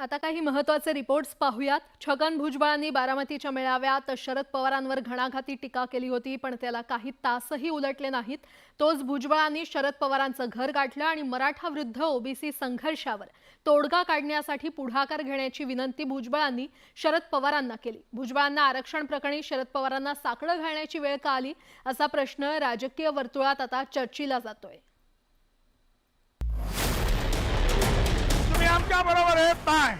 आता काही महत्त्वाचे रिपोर्ट्स पाहूयात। छगन भुजबळांनी बारामतीच्या मेळाव्यात शरद पवारांवर घणाघाती टीका केली होती, पण त्याला काही तासही उलटले नाहीत। तोच भुजबळांनी शरद पवारांचं घर गाठलं आणि मराठा विरुद्ध ओबीसी संघर्षावर तोडगा काढण्यासाठी पुढाकार घेण्याची विनंती भुजबळांनी शरद पवारांना केली। भुजबळांना आरक्षण प्रकरणी शरद पवारांना साकडं घालण्याची वेळ का आली, असा प्रश्न राजकीय वर्तुळात आता चर्चेला जातोय। तुम्ही आमच्या बरोबर येत नाही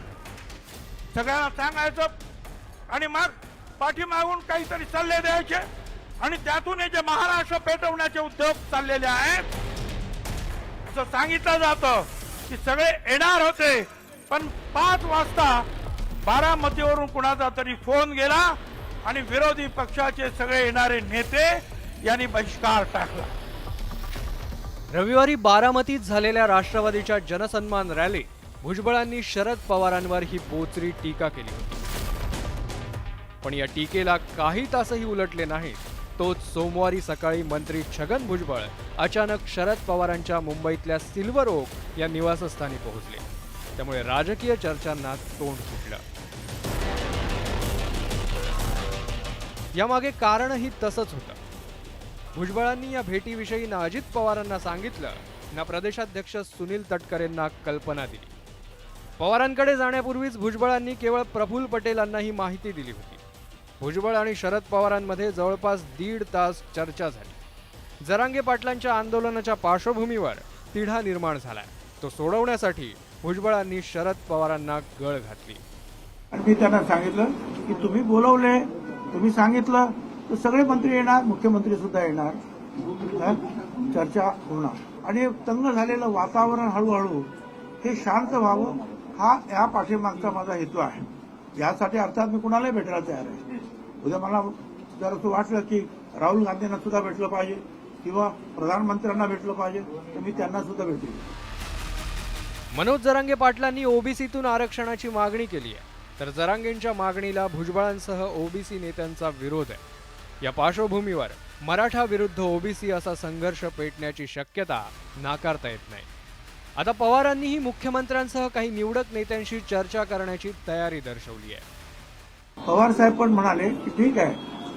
सगळ्यांना सांगायचं आणि मग पाठीमागून काहीतरी सल्ले द्यायचे आणि त्यातून हे जे महाराष्ट्र पेटवण्याचे उद्योग चाललेले आहेत असं सांगितलं जातं की सगळे येणार होते, पण 5 वाजता बारामतीवरून कुणाचा तरी फोन गेला आणि विरोधी पक्षाचे सगळे येणारे नेते यांनी बहिष्कार टाकला। रविवारी बारामतीत झालेल्या राष्ट्रवादीच्या जनसन्मान रॅलीत भुजबळांनी शरद पवारांवर ही बोचरी टीका केली होती, पण या टीकेला काही तासही उलटले नाहीत। तोच सोमवारी सकाळी मंत्री छगन भुजबळ अचानक शरद पवारांच्या मुंबईतल्या सिल्वर ओक या निवासस्थानी पोहोचले, त्यामुळे राजकीय चर्चांना तोंड फुटलं। यामागे कारणही तसंच होतं। भुजबळांनी या भेटीविषयी ना अजित पवारांना सांगितलं, ना प्रदेशाध्यक्ष सुनील तटकरेंना कल्पना दिली। पवारांकडे जाण्यापूर्वीच भुजबळांनी केवळ प्रफुल्ल पटेलांना ही माहिती दिली होती। भुजबळ आणि शरद पवारांमध्ये जवळपास 1.5 तास चर्चा झाली। जरांगे पाटलांच्या आंदोलनाच्या पार्श्वभूमीवर तिढा निर्माण झालाय, तो सोडवण्यासाठी भुजबळांनी शरद पवारांना गळ घातली। मी त्यांना सांगितलं की तुम्ही बोलवले, तुम्ही सांगितलं तर सगळे मंत्री येणार, मुख्यमंत्री सुद्धा येणार, चर्चा होणार आणि तंग झालेलं वातावरण हळूहळू हे शांत व्हावं, हा या पाठीमागचा माझा हेतू आहे। यासाठी अर्थात मी कुणालाही भेटायला तयार आहे। उद्या मला जर असं वाटलं की राहुल गांधींना सुद्धा भेटलं पाहिजे किंवा प्रधानमंत्र्यांना भेटलं पाहिजे तर मी त्यांना सुद्धा भेटेल। मनोज जरांगे पाटलांनी ओबीसीतून आरक्षणाची मागणी केली आहे, तर जरांगेंच्या मागणीला भुजबळांसह ओबीसी नेत्यांचा विरोध आहे। या पार्श्वभूमीवर मराठा विरुद्ध ओबीसी असा संघर्ष पेटण्याची शक्यता नाकारता येत नाही। आता पवारांनीही मुख्यमंत्र्यांसह काही निवडक नेत्यांशी चर्चा करण्याची तयारी दर्शवली आहे। पवार साहेब पण म्हणाले की ठीक आहे,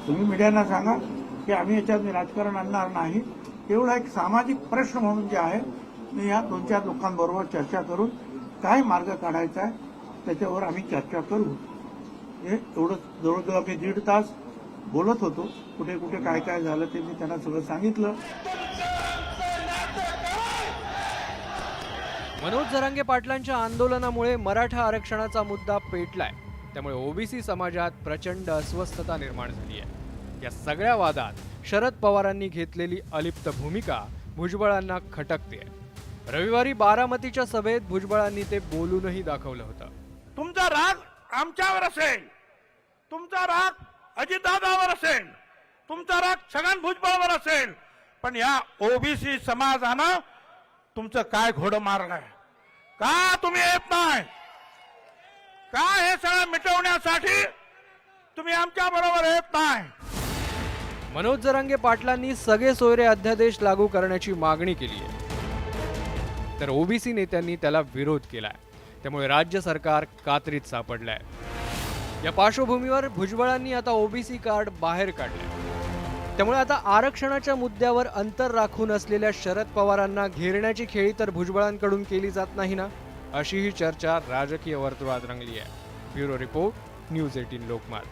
तुम्ही मीडियांना सांगा की आम्ही याच्यात राजकारण आणणार नाही, एवढा एक सामाजिक प्रश्न म्हणून जे आहे मी या 2-4 लोकांबरोबर चर्चा करून काय मार्ग काढायचा आहे त्याच्यावर आम्ही चर्चा करू। हे एवढं जवळजवळ आम्ही 1.5 तास बोलत होतो, कुठे कुठे काय काय झालं ते मी त्यांना सगळं सांगितलं। मनोज जरांगे पाटलांच्या आंदोलनामुळे मराठा आरक्षणाचा मुद्दा पेटलाय, त्यामुळे ओबीसी समाजात प्रचंड अस्वस्थता निर्माण झाली आहे। या सगळ्या वादात शरद पवारांनी घेतलेली अलिप्त भूमिका भुजबळांना खटकते। रविवारी बारामतीच्या सभेत भुजबळांनी ते बोलूनही दाखवलं होतं। तुमचा राग आमच्यावर असेल, तुमचा राग अजितदादावर असेल, तुमचा राग छगन भुजबळवर असेल, पण या ओबीसी समाजानं तुमचं काय घोडं मारलंय? का तुम्ही येत नाही? का हे सगळं मिटवण्यासाठी तुम्ही आमच्या बरोबर येत नाही? मनोज जरांगे पाटलांनी सगळे सोयरे अध्यादेश लागू करण्याची मागणी केली आहे, तर ओबीसी नेत्यांनी त्याला विरोध केलाय, त्यामुळे राज्य सरकार कात्रीत सापडलंय। या पार्श्वभूमीवर भुजबळांनी आता ओबीसी कार्ड बाहेर काढले, त्यामुळे आता आरक्षणाच्या मुद्द्यावर अंतर राखून असलेल्या शरद पवारांना घेरण्याची खेळी तर भुजबळांकडून केली जात नाही ना, अशी ही चर्चा राजकीय वर्तुळात रंगली आहे। Bureau report, news 18 Lokmat.